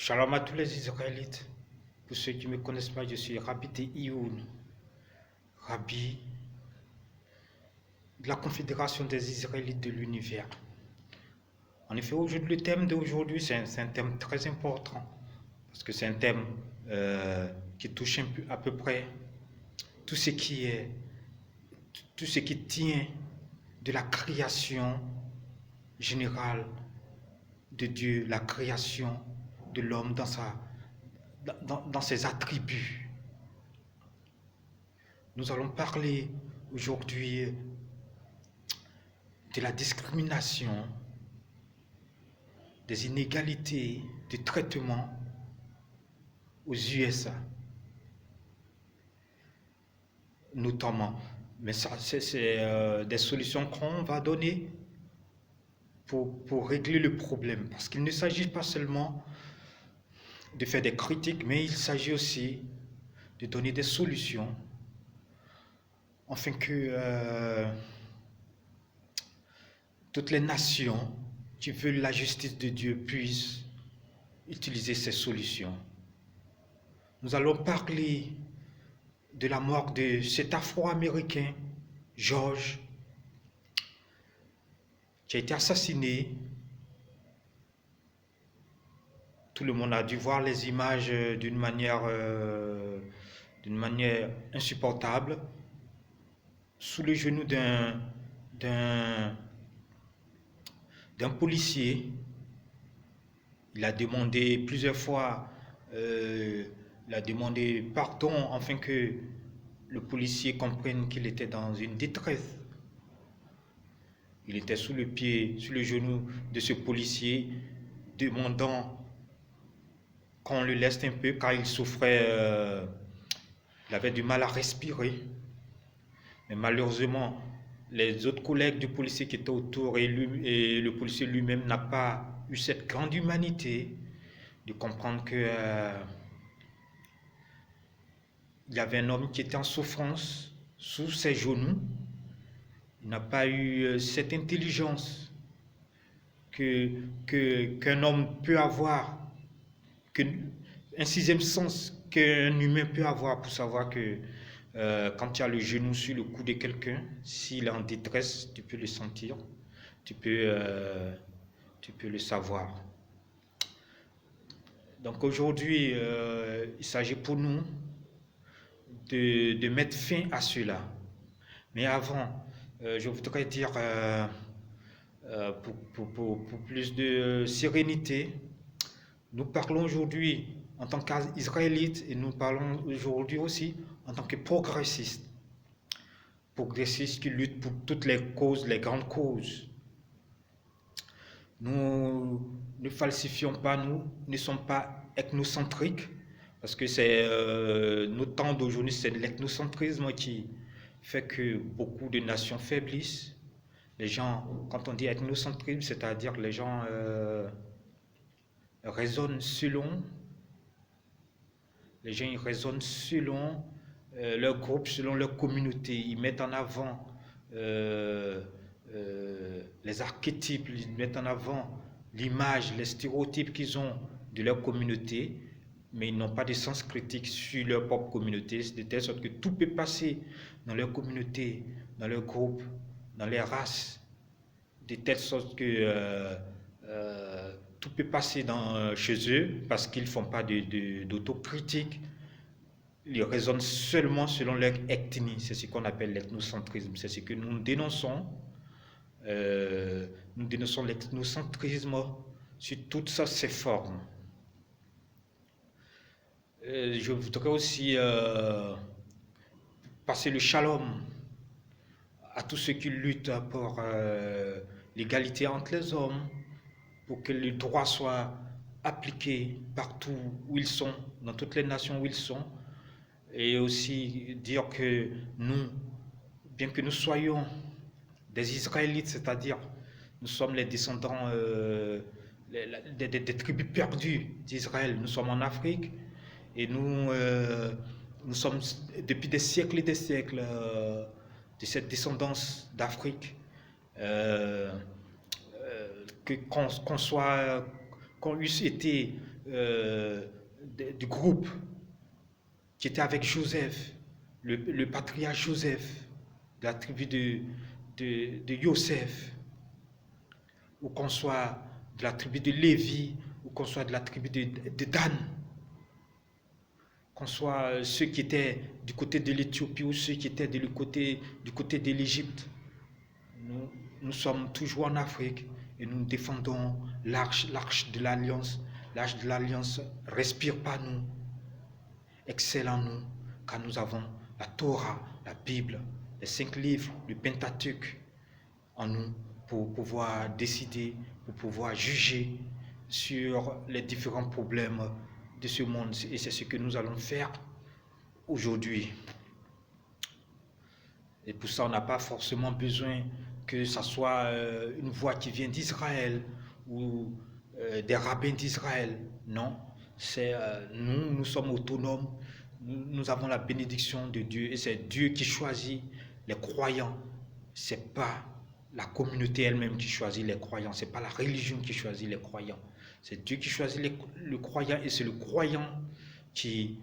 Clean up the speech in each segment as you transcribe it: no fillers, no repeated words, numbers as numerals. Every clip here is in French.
Shalom à tous les Israélites. Pour ceux qui ne me connaissent pas, je suis Rabbi Ioun, Rabbi de la Confédération des Israélites de l'univers. En effet, le thème d'aujourd'hui, c'est un thème très important, parce que c'est un thème qui touche à peu près tout ce qui est, tout ce qui tient de la création générale de Dieu, la création de l'homme dans ses attributs. Nous allons parler aujourd'hui de la discrimination, des inégalités de traitement aux USA, notamment. Mais ça, c'est des solutions qu'on va donner pour régler le problème. Parce qu'il ne s'agit pas seulement de faire des critiques, mais il s'agit aussi de donner des solutions afin que toutes les nations qui veulent la justice de Dieu puissent utiliser ces solutions. Nous allons parler de la mort de cet Afro-Américain, George, qui a été assassiné. Tout le monde a dû voir les images d'une manière insupportable, sous le genou d'un policier. Il a demandé plusieurs fois, il a demandé pardon afin que le policier comprenne qu'il était dans une détresse. Il était sous le genou de ce policier, demandant qu'on le laisse un peu car il souffrait, il avait du mal à respirer. Mais malheureusement, les autres collègues du policier qui étaient autour et le policier lui-même n'a pas eu cette grande humanité de comprendre que il y avait un homme qui était en souffrance sous ses genoux. Il n'a pas eu cette intelligence qu'un homme peut avoir, un sixième sens qu'un humain peut avoir pour savoir que quand tu as le genou sur le cou de quelqu'un, s'il est en détresse, tu peux le sentir, tu peux le savoir. Donc aujourd'hui, il s'agit pour nous de mettre fin à cela. Mais avant, je voudrais dire, pour plus de sérénité, nous parlons aujourd'hui en tant qu'Israélites et nous parlons aujourd'hui aussi en tant que progressistes. Progressistes qui luttent pour toutes les causes, les grandes causes. Nous ne falsifions pas, nous ne sommes pas ethnocentriques, parce que c'est nos temps d'aujourd'hui, c'est l'ethnocentrisme qui fait que beaucoup de nations faiblissent. Les gens, quand on dit ethnocentrisme, c'est-à-dire les gens raisonnent selon, leur groupe, selon leur communauté. Ils mettent en avant les archétypes, ils mettent en avant l'image, les stéréotypes qu'ils ont de leur communauté, mais ils n'ont pas de sens critique sur leur propre communauté, de telle sorte que tout peut passer dans leur communauté, dans leur groupe, dans les races, de telle sorte que tout peut passer chez eux parce qu'ils ne font pas d'autocritique. Ils raisonnent seulement selon leur ethnie. C'est ce qu'on appelle l'ethnocentrisme. C'est ce que nous dénonçons. Nous dénonçons l'ethnocentrisme sur toutes ses formes. Je voudrais aussi passer le shalom à tous ceux qui luttent pour l'égalité entre les hommes, pour que les droits soient appliqués partout où ils sont, dans toutes les nations où ils sont, et aussi dire que nous, bien que nous soyons des Israélites, c'est-à-dire nous sommes les descendants des tribus perdues d'Israël, nous sommes en Afrique, et nous sommes depuis des siècles et des siècles de cette descendance d'Afrique, qu'on eusse été euh, du groupe qui était avec Joseph, le patriarche Joseph, de la tribu de Yosef, ou qu'on soit de la tribu de Lévi, ou qu'on soit de la tribu de Dan, qu'on soit ceux qui étaient du côté de l'Éthiopie ou ceux qui étaient du côté de l'Égypte. Nous sommes toujours en Afrique et nous défendons l'arche de l'Alliance. L'arche de l'Alliance respire par nous, excelle en nous, car nous avons la Torah, la Bible, les 5 livres, le Pentateuque en nous pour pouvoir décider, pour pouvoir juger sur les différents problèmes de ce monde. Et c'est ce que nous allons faire aujourd'hui. Et pour ça, on n'a pas forcément besoin que ce soit une voix qui vient d'Israël ou des rabbins d'Israël. Non, c'est nous sommes autonomes. Nous avons la bénédiction de Dieu et c'est Dieu qui choisit les croyants. C'est pas la communauté elle-même qui choisit les croyants. C'est pas la religion qui choisit les croyants. C'est Dieu qui choisit le croyant et c'est le croyant qui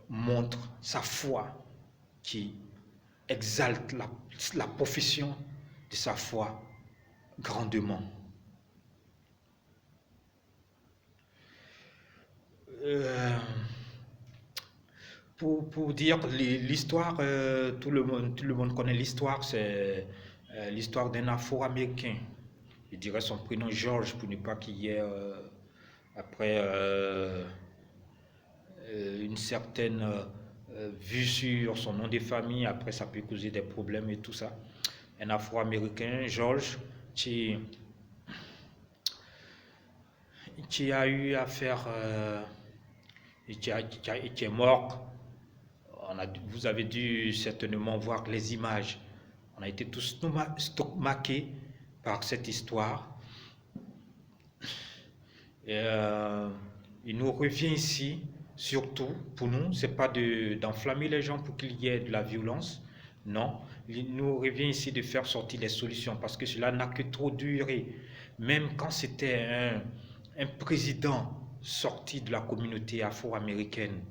montre sa foi, qui exalte la profession de sa foi grandement. Pour dire l'histoire, tout le monde connaît l'histoire, c'est l'histoire d'un Afro-Américain. Je dirais son prénom George pour ne pas qu'il y ait après une certaine vue sur son nom de famille, après ça peut causer des problèmes et tout ça. Un Afro-Américain, George, qui a eu à faire, et qui est mort. Vous avez dû certainement voir les images. On a été tous stomaqués par cette histoire. Et, il nous revient ici, surtout pour nous, c'est pas d'enflammer les gens pour qu'il y ait de la violence. Non, il nous revient ici de faire sortir les solutions parce que cela n'a que trop duré. Même quand c'était un président sorti de la communauté afro-américaine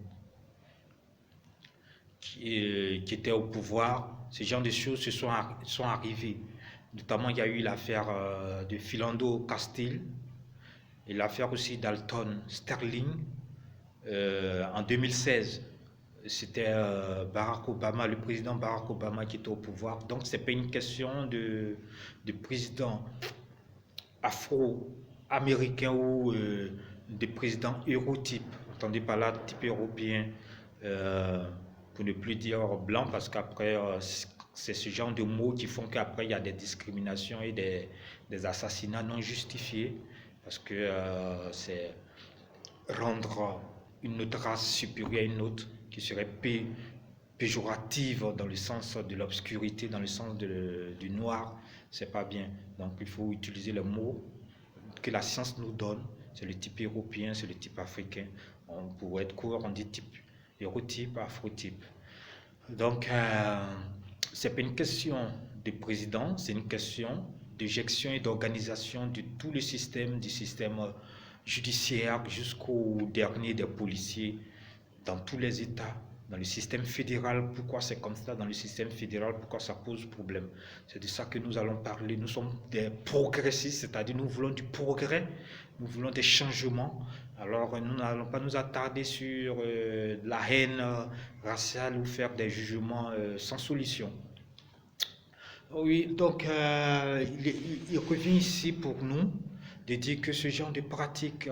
qui était au pouvoir, ce genre de choses sont arrivées. Notamment, il y a eu l'affaire de Philando Castile et l'affaire aussi d'Alton Sterling en 2016. C'était Barack Obama, le président Barack Obama qui était au pouvoir. Donc, ce n'est pas une question de président afro-américain ou de président eurotype. Entendez par là, type européen. Pour ne plus dire blanc, parce qu'après, c'est ce genre de mots qui font qu'après, il y a des discriminations et des assassinats non justifiés, parce que c'est rendre une autre race supérieure à une autre, qui serait péjorative dans le sens de l'obscurité, dans le sens du noir, c'est pas bien. Donc, il faut utiliser le mot que la science nous donne, c'est le type européen, c'est le type africain. Pour être court, on dit type hérotype, afrotype. Donc, c'est pas une question de président, c'est une question de gestion et d'organisation de tout le système, du système judiciaire jusqu'au dernier des policiers, dans tous les États, dans le système fédéral. Pourquoi c'est comme ça dans le système fédéral? Pourquoi ça pose problème? C'est de ça que nous allons parler. Nous sommes des progressistes, c'est-à-dire nous voulons du progrès, nous voulons des changements. Alors, nous n'allons pas nous attarder sur la haine raciale ou faire des jugements sans solution. Oui, donc il revient ici pour nous de dire que ce genre de pratiques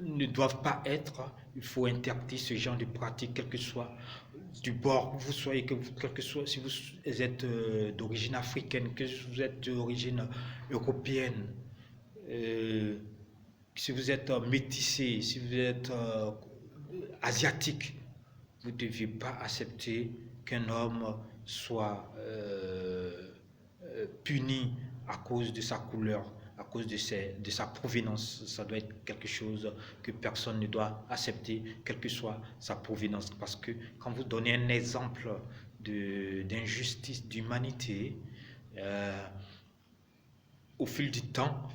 ne doivent pas être. Il faut interdire ce genre de pratiques, quel que soit du bord où vous soyez, quel que soit si vous êtes d'origine africaine, que vous êtes d'origine européenne. Si vous êtes métissé, si vous êtes asiatique, vous ne deviez pas accepter qu'un homme soit puni à cause de sa couleur, à cause de sa provenance. Ça doit être quelque chose que personne ne doit accepter, quelle que soit sa provenance. Parce que quand vous donnez un exemple d'injustice, d'humanité, au fil du temps,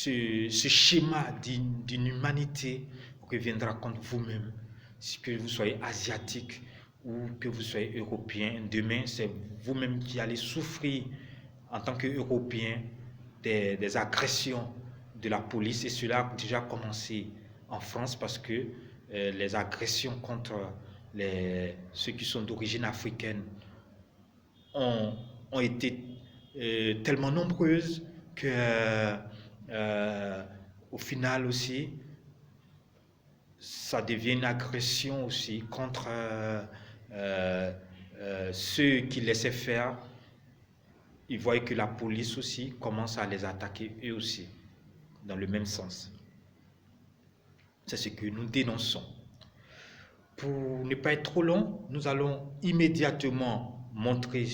ce schéma d'une humanité reviendra contre vous-même. Si que vous soyez asiatique ou que vous soyez européen, demain, c'est vous-même qui allez souffrir en tant qu'Européen des agressions de la police. Et cela a déjà commencé en France parce que les agressions contre ceux qui sont d'origine africaine ont, ont été tellement nombreuses que au final aussi, ça devient une agression aussi contre ceux qui laissaient faire. Ils voient que la police aussi commence à les attaquer eux aussi, dans le même sens. C'est ce que nous dénonçons. Pour ne pas être trop long, nous allons immédiatement montrer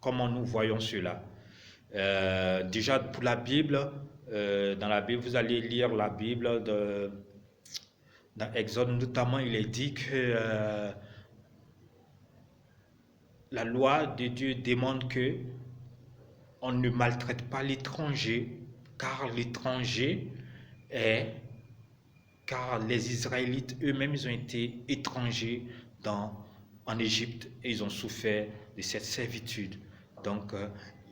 comment nous voyons cela. Déjà pour la Bible, dans la Bible, vous allez lire la Bible dans Exode notamment, il est dit que la loi de Dieu demande que on ne maltraite pas l'étranger, car car les Israélites eux-mêmes, ils ont été étrangers en Égypte et ils ont souffert de cette servitude. Donc,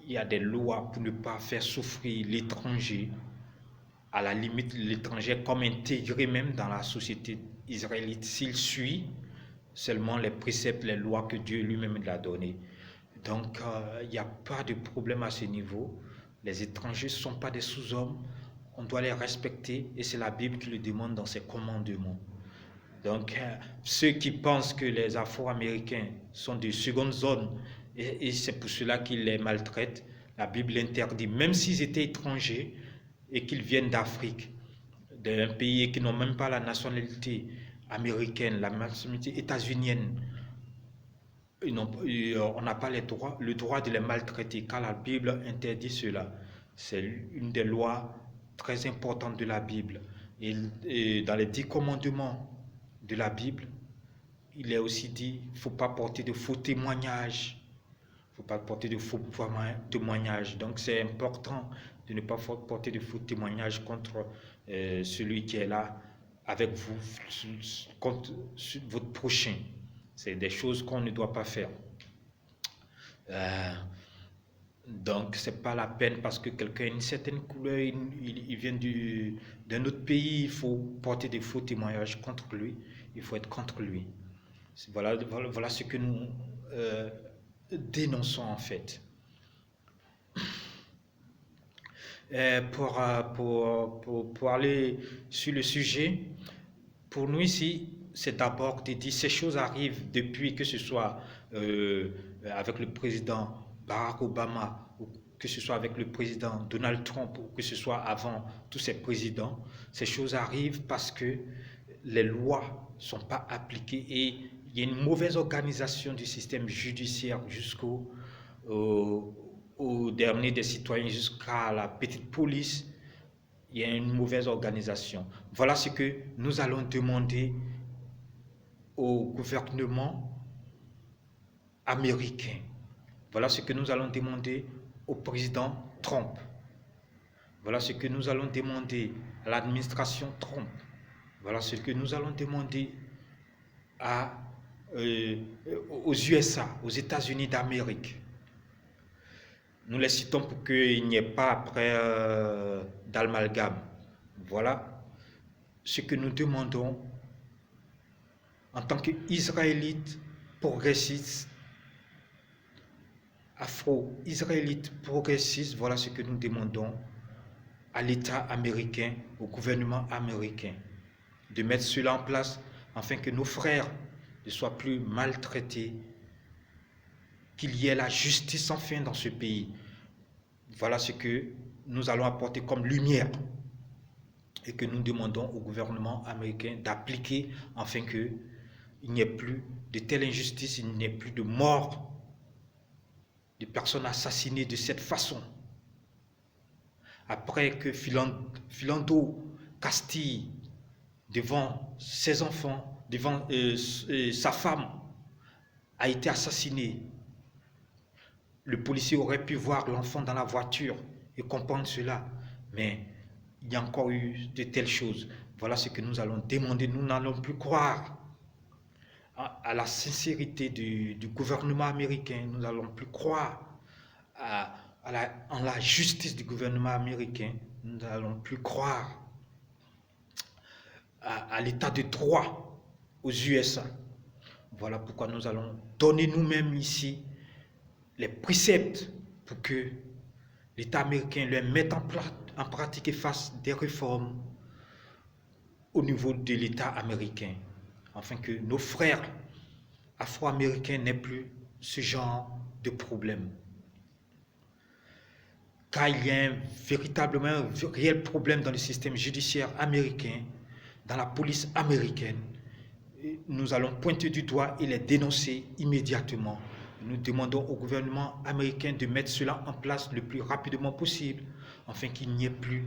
il y a des lois pour ne pas faire souffrir l'étranger. À la limite, l'étranger est comme intégré même dans la société israélite s'il suit seulement les préceptes, les lois que Dieu lui-même lui a données. Donc, il n'y a pas de problème à ce niveau. Les étrangers ne sont pas des sous-hommes. On doit les respecter et c'est la Bible qui le demande dans ses commandements. Donc, ceux qui pensent que les Afro-Américains sont de seconde zone et c'est pour cela qu'ils les maltraitent, la Bible l'interdit, même s'ils étaient étrangers et qu'ils viennent d'Afrique, d'un pays qui n'ont même pas la nationalité américaine, la nationalité états-unienne. On n'a pas le droit de les maltraiter, car la Bible interdit cela. C'est une des lois très importantes de la Bible. Et dans les 10 commandements de la Bible, il est aussi dit qu'il ne faut pas porter de faux témoignages. Il ne faut pas porter de faux témoignages. Donc c'est important de ne pas porter de faux témoignages contre celui qui est là avec vous, contre votre prochain. C'est des choses qu'on ne doit pas faire. Donc, ce n'est pas la peine parce que quelqu'un a une certaine couleur, il vient d'un autre pays, il faut porter des faux témoignages contre lui, il faut être contre lui. Voilà ce que nous dénonçons en fait. Pour aller sur le sujet, pour nous ici, c'est d'abord de dire ces choses arrivent depuis que ce soit avec le président Barack Obama ou que ce soit avec le président Donald Trump ou que ce soit avant tous ces présidents. Ces choses arrivent parce que les lois ne sont pas appliquées et il y a une mauvaise organisation du système judiciaire jusqu'au dernier des citoyens, jusqu'à la petite police. Il y a une mauvaise organisation. Voilà ce que nous allons demander au gouvernement américain. Voilà ce que nous allons demander au président Trump. Voilà ce que nous allons demander à l'administration Trump. Voilà ce que nous allons demander aux USA, aux États-Unis d'Amérique. Nous les citons pour qu'il n'y ait pas après d'amalgame. Voilà ce que nous demandons en tant qu'Israélites progressistes, Afro-Israélites progressistes. Voilà ce que nous demandons à l'État américain, au gouvernement américain, de mettre cela en place afin que nos frères ne soient plus maltraités, qu'il y ait la justice enfin dans ce pays. Voilà ce que nous allons apporter comme lumière et que nous demandons au gouvernement américain d'appliquer afin qu'il n'y ait plus de telle injustice, il n'y ait plus de morts, de personnes assassinées de cette façon. Après que Philando Castille, devant ses enfants, devant sa femme, a été assassiné, le policier aurait pu voir l'enfant dans la voiture et comprendre cela. Mais il y a encore eu de telles choses. Voilà ce que nous allons demander. Nous n'allons plus croire à la sincérité du gouvernement américain. Nous n'allons plus croire en la justice du gouvernement américain. Nous n'allons plus croire à l'état de droit aux USA. Voilà pourquoi nous allons donner nous-mêmes ici les préceptes pour que l'État américain les mette en pratique et fasse des réformes au niveau de l'État américain, afin que nos frères afro-américains n'aient plus ce genre de problème. Car il y a véritablement un réel problème dans le système judiciaire américain, dans la police américaine. Nous allons pointer du doigt et les dénoncer immédiatement. Nous demandons au gouvernement américain de mettre cela en place le plus rapidement possible, afin qu'il n'y ait plus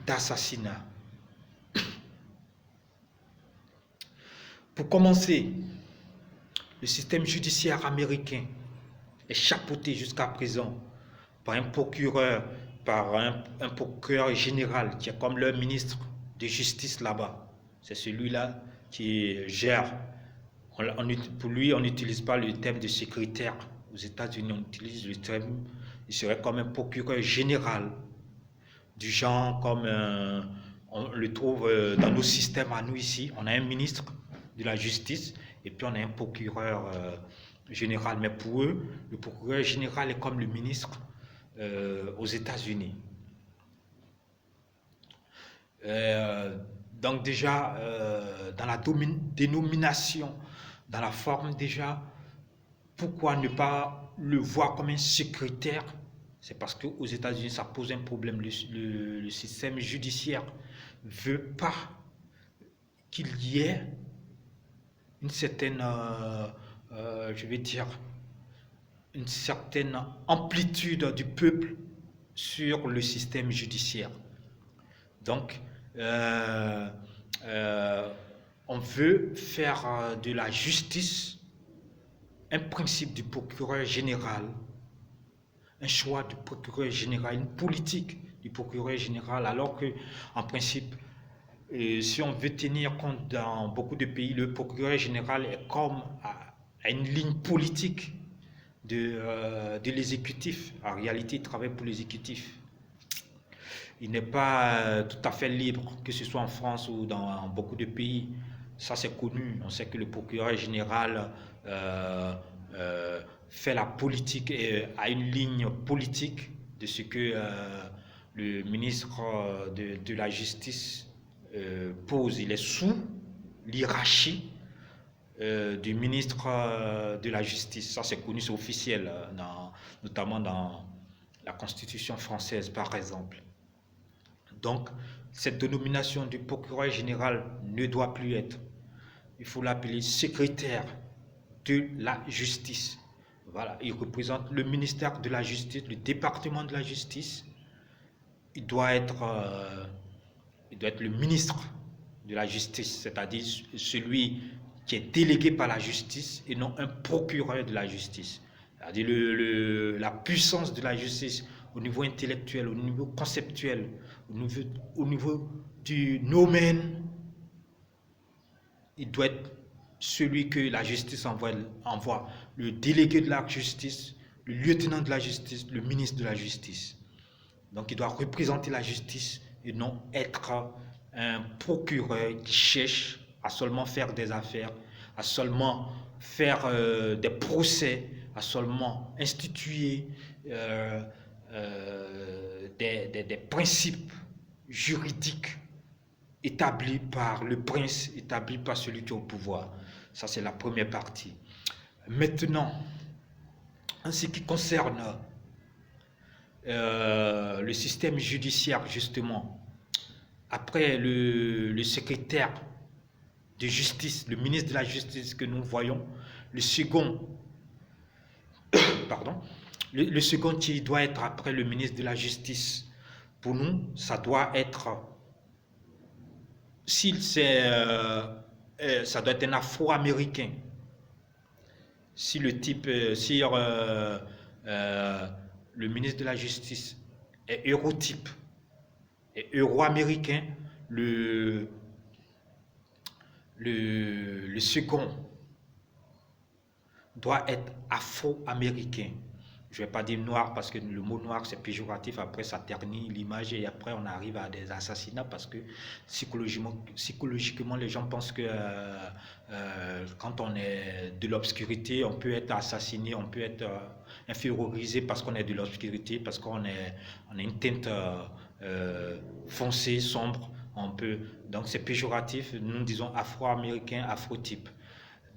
d'assassinat. Pour commencer, le système judiciaire américain est chapeauté jusqu'à présent par un procureur, un procureur général qui est comme le ministre de justice là-bas. C'est celui-là qui gère. Pour lui, on n'utilise pas le terme de secrétaire. Aux États-Unis, on utilise le terme, il serait comme un procureur général, du genre comme on le trouve dans nos systèmes à nous ici. On a un ministre de la justice et puis on a un procureur général. Mais pour eux, le procureur général est comme le ministre aux États-Unis. Donc déjà, dans la dénomination, dans la forme déjà, pourquoi ne pas le voir comme un secrétaire? C'est parce qu'aux États-Unis, ça pose un problème. Le système judiciaire ne veut pas qu'il y ait une certaine, je vais dire, une certaine amplitude du peuple sur le système judiciaire. Donc, on veut faire de la justice un principe du procureur général, un choix du procureur général, une politique du procureur général, alors que, en principe, si on veut tenir compte dans beaucoup de pays, le procureur général est comme à une ligne politique de l'exécutif. En réalité, il travaille pour l'exécutif. Il n'est pas tout à fait libre, que ce soit en France ou dans beaucoup de pays. Ça, c'est connu. On sait que le procureur général fait la politique et a une ligne politique de ce que le ministre de la Justice pose. Il est sous l'hierarchie du ministre de la Justice. Ça, c'est connu, c'est officiel, notamment dans la Constitution française, par exemple. Donc, cette dénomination du procureur général ne doit plus être. Il faut l'appeler secrétaire de la justice. Voilà, il représente le ministère de la Justice, le département de la Justice. Il doit être le ministre de la Justice, c'est-à-dire celui qui est délégué par la justice et non un procureur de la justice. C'est-à-dire la puissance de la justice au niveau intellectuel, au niveau conceptuel, au niveau du nomen, il doit être celui que la justice envoie, le délégué de la justice, le lieutenant de la justice, le ministre de la justice. Donc il doit représenter la justice et non être un procureur qui cherche à seulement faire des affaires, à seulement faire des procès, à seulement instituer des principes juridiques établis par le prince, établis par celui qui est au pouvoir. Ça, c'est la première partie. Maintenant, en ce qui concerne le système judiciaire, justement, après le secrétaire de justice, le ministre de la Justice que nous voyons, le second, pardon, le second qui doit être après le ministre de la Justice, pour nous, ça doit être, ça doit être un Afro-Américain. Si le type, le ministre de la Justice est hérotype, Et euro-américain, le, le second doit être afro-américain. Je ne vais pas dire noir parce que le mot noir c'est péjoratif, après ça ternit l'image et après on arrive à des assassinats parce que psychologiquement les gens pensent que quand on est de l'obscurité on peut être assassiné, on peut être infériorisé parce qu'on est de l'obscurité, parce on a une teinte foncée, sombre, on peut, donc c'est péjoratif, nous disons afro-américain, afro-type.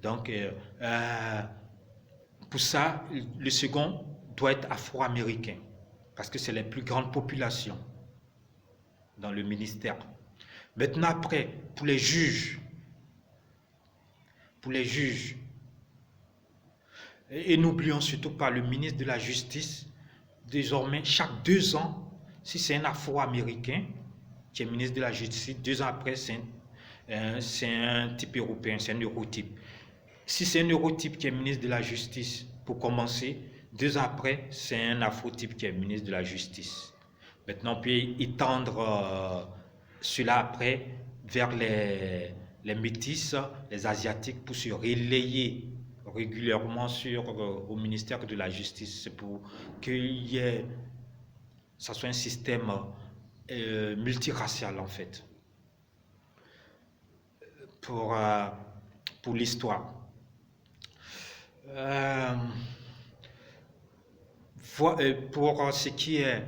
Donc pour ça, le second doit être afro-américain, parce que c'est les plus grandes populations dans le ministère. Maintenant, après, pour les juges, et n'oublions surtout pas le ministre de la Justice, désormais, chaque 2 ans, si c'est un afro-américain qui est ministre de la Justice, 2 ans après, c'est un type européen, c'est un eurotype. Si c'est un eurotype qui est ministre de la Justice, pour commencer, 2 ans après, c'est un afrotype qui est ministre de la Justice. Maintenant, on peut étendre cela après vers les métis, les asiatiques, pour se relayer régulièrement au ministère de la Justice. C'est pour que ça soit un système multiracial, en fait, pour, euh, pour l'histoire. Pour ce qui est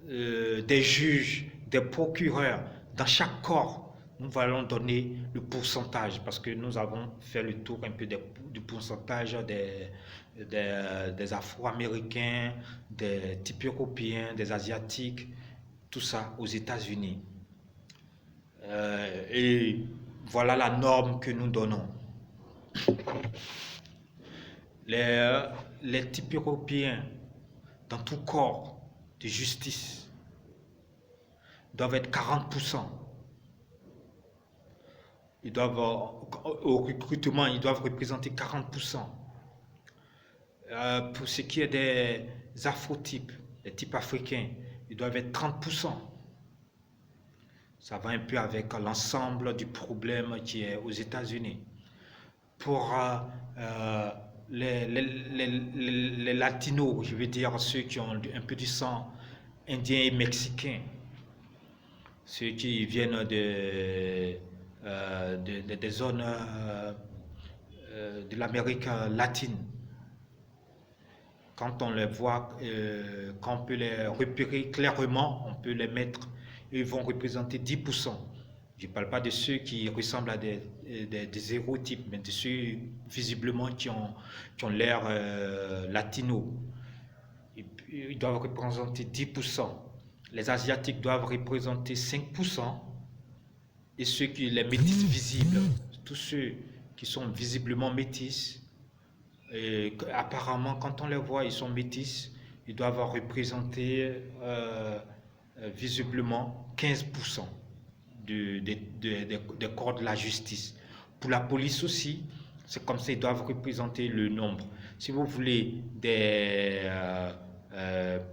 des juges, des procureurs, dans chaque corps, nous allons donner le pourcentage parce que nous avons fait le tour un peu du pourcentage des Afro-Américains, des types européens, des Asiatiques, tout ça aux États-Unis. Et voilà la norme que nous donnons. Les types européens dans tout corps de justice doivent être 40%. Au recrutement, ils doivent représenter 40%. Pour ce qui est des afrotypes, les types africains, ils doivent être 30%. Ça va un peu avec l'ensemble du problème qui est aux États-Unis. Pour les latinos, je veux dire ceux qui ont un peu du sang indien et mexicain, ceux qui viennent des zones de l'Amérique latine. Quand on les voit, quand on peut les repérer clairement, on peut les mettre, ils vont représenter 10%. Je ne parle pas de ceux qui ressemblent à des hétérotypes, mais de ceux visiblement qui ont l'air latino. Ils doivent représenter 10%. Les Asiatiques doivent représenter 5%. Et les métis visibles, tous ceux qui sont visiblement métis, apparemment quand on les voit, ils sont métis, ils doivent représenter visiblement 15% des corps de la justice. Pour la police aussi, c'est comme ça, ils doivent représenter le nombre. Si vous voulez,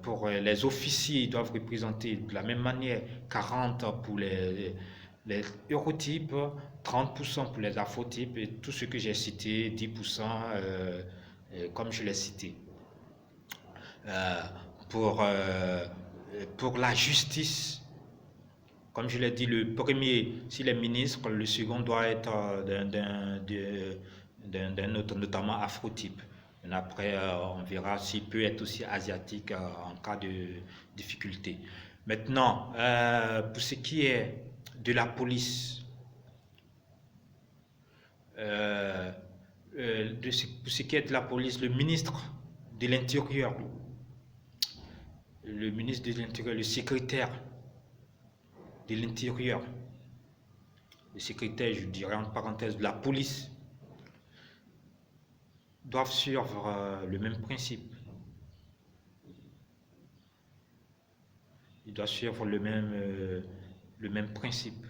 pour les officiers, ils doivent représenter de la même manière 40 pour les eurotypes, 30% pour les afrotypes et tout ce que j'ai cité, 10% comme je l'ai cité. Pour la justice, comme je l'ai dit, le premier, s'il est ministre, le second doit être d'un autre, notamment afrotype. Et après, on verra s'il peut être aussi asiatique en cas de difficulté. Maintenant, pour ce qui est de la police, pour ce qui est de la police, le ministre de l'Intérieur, le secrétaire de l'Intérieur, le secrétaire, je dirais en parenthèse, de la police, doivent suivre le même principe. Il doit suivre le même principe.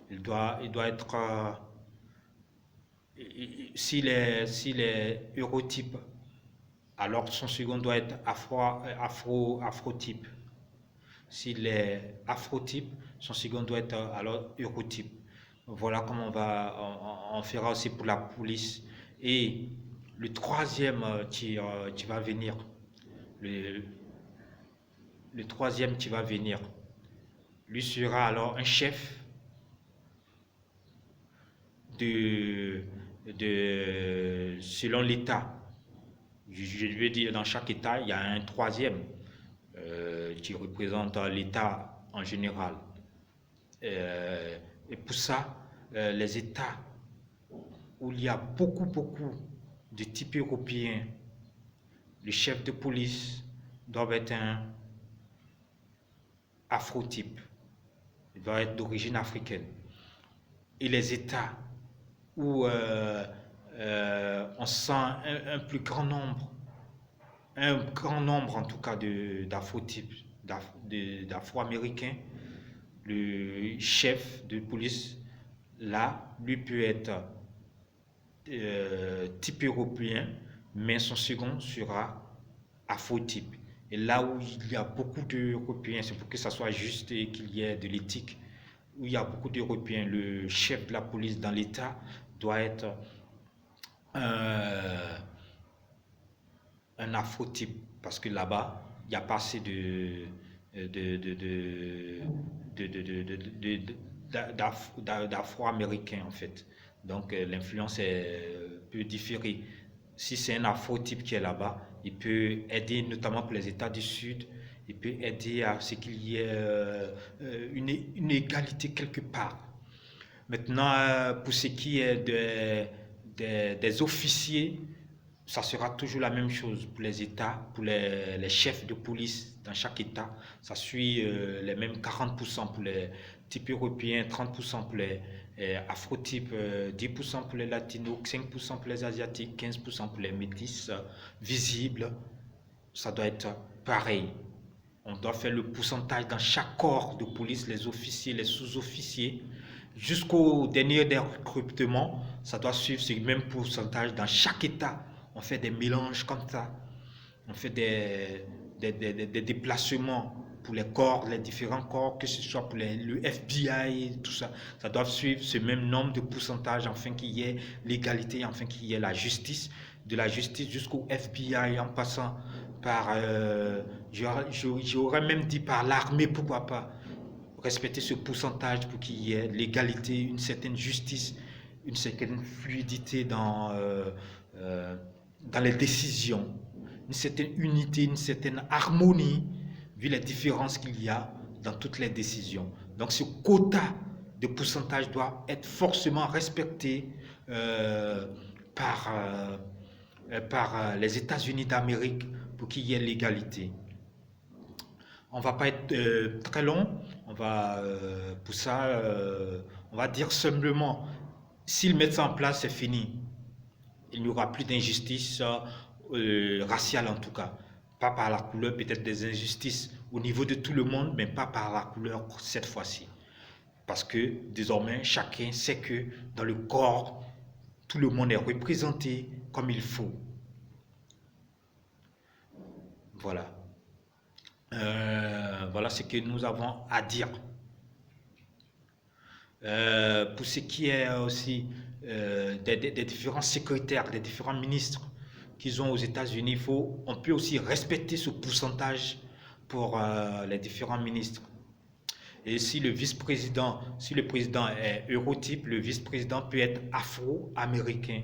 Il doit être, s'il est eurotype, alors son second doit être afrotype. S'il est afrotype, son second doit être alors eurotype. Voilà comment on fera aussi pour la police. Et le troisième qui va venir, le, le troisième qui va venir, lui sera alors un chef de, selon l'État. Je veux dire, dans chaque État, il y a un troisième qui représente l'État en général. Et pour ça, les États où il y a beaucoup de types européens, les chefs de police doivent être un afrotype. Il doit être d'origine africaine. Et les États où on sent un plus grand nombre, un grand nombre en tout cas d'afrotypes, d'afro-américains, le chef de police, là, lui peut être type européen, mais son second sera afrotype. Et là où il y a beaucoup d'Européens, c'est pour que ça soit juste et qu'il y ait de l'éthique, où il y a beaucoup d'Européens, le chef de la police dans l'État doit être un afrotype, parce que là-bas, il n'y a pas assez d'afro-américains en fait. Donc l'influence peut différer. Si c'est un afro-type qui est là-bas, il peut aider notamment pour les États du Sud, il peut aider à ce qu'il y ait une égalité quelque part. Maintenant, pour ce qui est des officiers, ça sera toujours la même chose pour les États, pour les chefs de police dans chaque État. Ça suit les mêmes 40% pour les types européens, 30% pour les afrotypes, 10% pour les latinos, 5% pour les asiatiques, 15% pour les métis visibles. Ça doit être pareil. On doit faire le pourcentage dans chaque corps de police, les officiers, les sous-officiers. Jusqu'au dernier des recrutements, ça doit suivre ce même pourcentage dans chaque État. On fait des mélanges comme ça. On fait des déplacements pour les corps, les différents corps, que ce soit pour le FBI, tout ça. Ça doit suivre ce même nombre de pourcentages afin qu'il y ait l'égalité, afin qu'il y ait la justice. De la justice jusqu'au FBI en passant par, j'aurais même dit par l'armée, pourquoi pas. Respecter ce pourcentage pour qu'il y ait l'égalité, une certaine justice, une certaine fluidité dans les décisions, une certaine unité, une certaine harmonie, vu les différences qu'il y a dans toutes les décisions. Donc ce quota de pourcentage doit être forcément respecté par les États-Unis d'Amérique pour qu'il y ait l'égalité. On va pas être très long. On va pour ça, on va dire simplement, s'ils mettent ça en place, c'est fini. Il n'y aura plus d'injustice raciale en tout cas. Pas par la couleur, peut-être des injustices au niveau de tout le monde, mais pas par la couleur cette fois-ci. Parce que désormais, chacun sait que dans le corps, tout le monde est représenté comme il faut. Voilà. Voilà ce que nous avons à dire. Pour ce qui est aussi des différents secrétaires, des différents ministres qu'ils ont aux États-Unis, on peut aussi respecter ce pourcentage pour les différents ministres. Et si le vice-président, si le président est eurotype, le vice-président peut être afro-américain.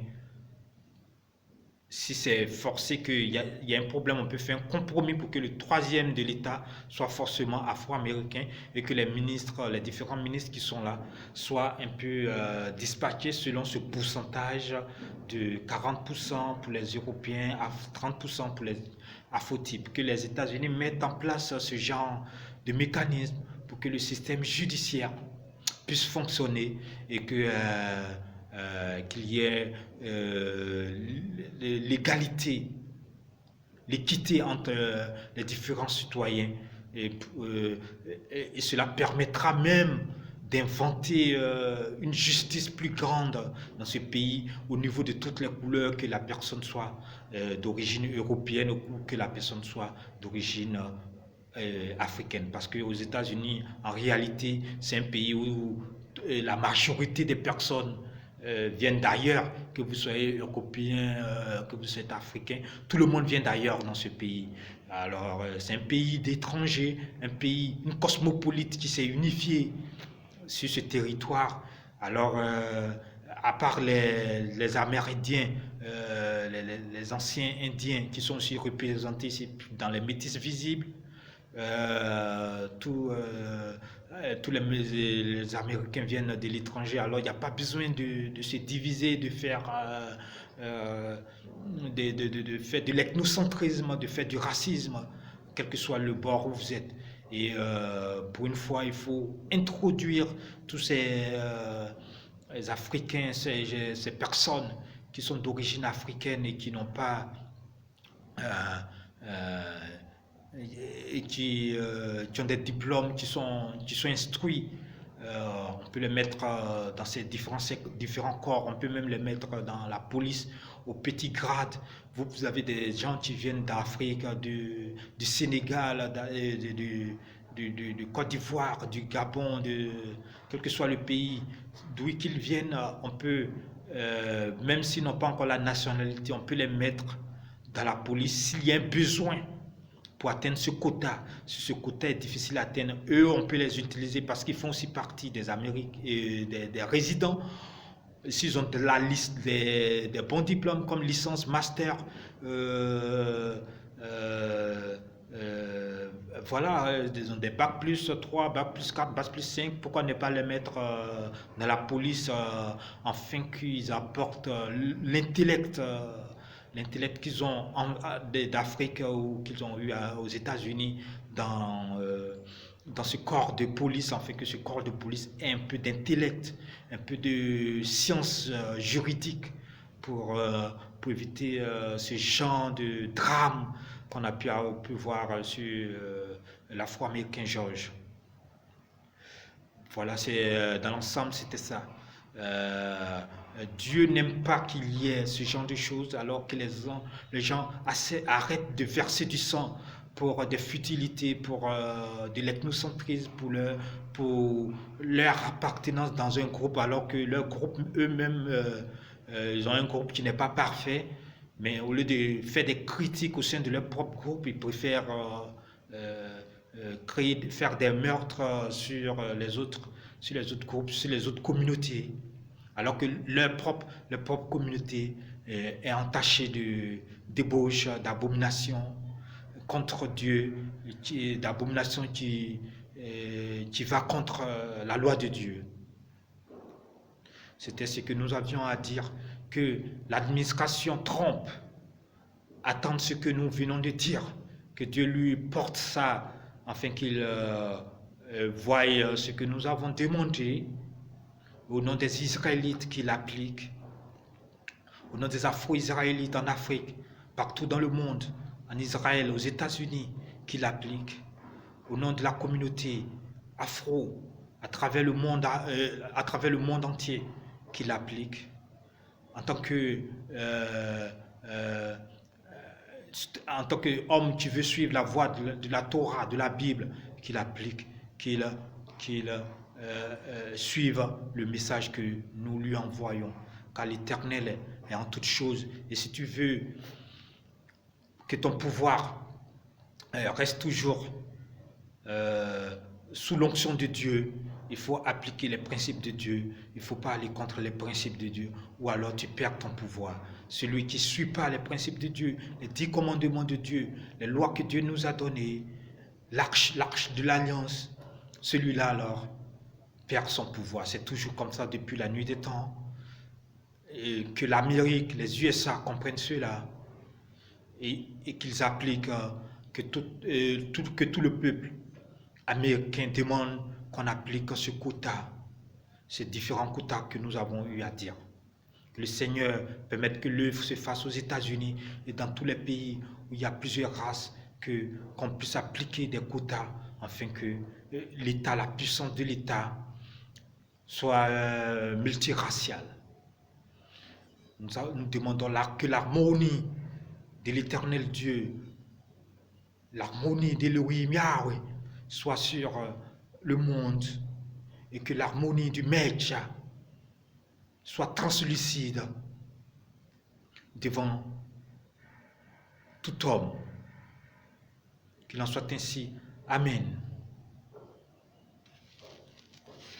Si c'est forcé qu'il y a un problème, on peut faire un compromis pour que le troisième de l'État soit forcément afro-américain et que les ministres, les différents ministres qui sont là, soient un peu dispatchés selon ce pourcentage de 40% pour les Européens, 30% pour les afrotypes. Que les États-Unis mettent en place ce genre de mécanisme pour que le système judiciaire puisse fonctionner et que qu'il y ait l'égalité, l'équité entre les différents citoyens. Et cela permettra même d'inventer une justice plus grande dans ce pays au niveau de toutes les couleurs, que la personne soit d'origine européenne ou que la personne soit d'origine africaine. Parce qu'aux États-Unis, en réalité, c'est un pays où la majorité des personnes viennent d'ailleurs, que vous soyez européen, que vous êtes africain, tout le monde vient d'ailleurs dans ce pays. Alors, c'est un pays d'étrangers, un pays, une cosmopolite qui s'est unifiée sur ce territoire. Alors, à part les Amérindiens, les anciens Indiens qui sont aussi représentés ici dans les métis visibles, tous les Américains viennent de l'étranger, alors il n'y a pas besoin de se diviser, de faire de faire de l'ethnocentrisme, de faire du racisme, quel que soit le bord où vous êtes. Et pour une fois, il faut introduire tous ces Africains, ces personnes qui sont d'origine africaine et qui n'ont pas euh, euh, et qui ont des diplômes, qui sont instruits. On peut les mettre dans ces différents corps, on peut même les mettre dans la police au petit grade. Vous avez des gens qui viennent d'Afrique, du Sénégal, de Côte d'Ivoire, du Gabon, quel que soit le pays, d'où qu'ils viennent, on peut, même s'ils n'ont pas encore la nationalité, on peut les mettre dans la police s'il y a un besoin pour atteindre ce quota. Si ce quota est difficile à atteindre, eux, on peut les utiliser parce qu'ils font aussi partie des Amériques et des résidents. S'ils ont de la liste des bons diplômes comme licence, master, voilà, ils ont des bac plus 3, bac plus 4, bac plus 5. Pourquoi ne pas les mettre dans la police afin qu'ils apportent l'intellect l'intellect qu'ils ont d'Afrique ou qu'ils ont eu aux États-Unis dans ce corps de police, en fait que ce corps de police ait un peu d'intellect, un peu de science juridique pour éviter ce genre de drame qu'on a pu voir sur l'Afro-Américain George. Voilà, dans l'ensemble, c'était ça. Dieu n'aime pas qu'il y ait ce genre de choses alors que les gens arrêtent de verser du sang pour des futilités, pour de l'ethnocentrisme, pour leur appartenance dans un groupe alors que leur groupe eux-mêmes, ils ont un groupe qui n'est pas parfait, mais au lieu de faire des critiques au sein de leur propre groupe, ils préfèrent faire des meurtres sur les autres groupes, sur les autres communautés, alors que leur propre communauté est entachée de débauche, d'abomination contre Dieu, d'abomination qui va contre la loi de Dieu. C'était ce que nous avions à dire, que l'administration trompe, attend ce que nous venons de dire, que Dieu lui porte ça afin qu'il voie ce que nous avons demandé au nom des Israélites qui l'appliquent, au nom des Afro-Israélites en Afrique, partout dans le monde, en Israël, aux États-Unis qui l'appliquent, au nom de la communauté afro à travers le monde entier qui l'applique, en tant qu'homme qui veut suivre la voie de la Torah, de la Bible, qu'il applique, qu'il suive le message que nous lui envoyons, car l'Éternel est en toutes choses. Et si tu veux que ton pouvoir reste toujours sous l'onction de Dieu, il faut appliquer les principes de Dieu. Il ne faut pas aller contre les principes de Dieu, ou alors tu perds ton pouvoir. Celui qui ne suit pas les principes de Dieu, les 10 commandements de Dieu, les lois que Dieu nous a données, l'arche de l'alliance, celui-là alors perd son pouvoir. C'est toujours comme ça depuis la nuit des temps. Et que l'Amérique, les USA comprennent cela et qu'ils appliquent, que tout le peuple américain demande qu'on applique ce quota, ces différents quotas que nous avons eu à dire. Que le Seigneur permette que l'œuvre se fasse aux États-Unis et dans tous les pays où il y a plusieurs races, qu'on puisse appliquer des quotas afin que l'État, la puissance de l'État soit multiraciale. Nous demandons que l'harmonie de l'Éternel Dieu, l'harmonie d'Elohim Yahweh soit sur le monde et que l'harmonie du Maître soit translucide devant tout homme. Qu'il en soit ainsi. Amen.